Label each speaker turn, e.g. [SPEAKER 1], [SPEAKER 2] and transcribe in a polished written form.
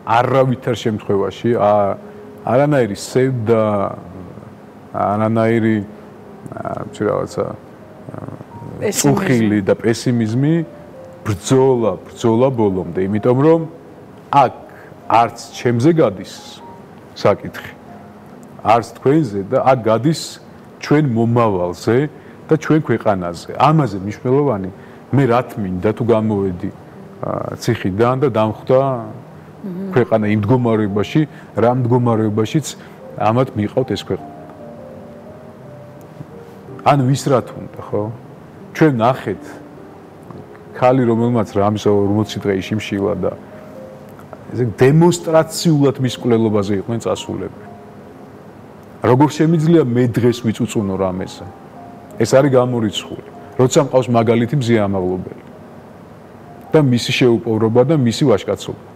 [SPEAKER 1] არავითარ შემთხვევაში არანაირი სევდა არანაირი რაღაცა უხილი და პესიმიზმი ბრძოლა ბოლომდე, იმიტომ რომ აქ არც ჩემზე გადის საკითხი, არც თქვენზე და აქ გადის ჩვენ მომავალზე და ჩვენ ქვეყანაზე. ამაზე მნიშვნელოვანი მე რაც მინდა თუ გამოვედი ციხიდან და დამხვდა ქვეყანა იმ მდგომარეობაში, რა მდგომარეობაშიც ამათ მიყავთ ეს ქვეყანა. ან ვის რა თუნდა, ხო? ჩვენ ნახეთ ხალი რომელმაც რამის 40 დღე იშიმშილა და ესე დემონსტრაციულად მის მკვლელობაზე იყვნენ წასულები. როგორ შემიძლია მე დღეს ვიწუწუნო რამეზე? ეს არის გამორიცხული. როცა მყავს მაგალითი მზეამაღლობელი და მისი შეუპოვრობა და მისი ვაჟკაცობა.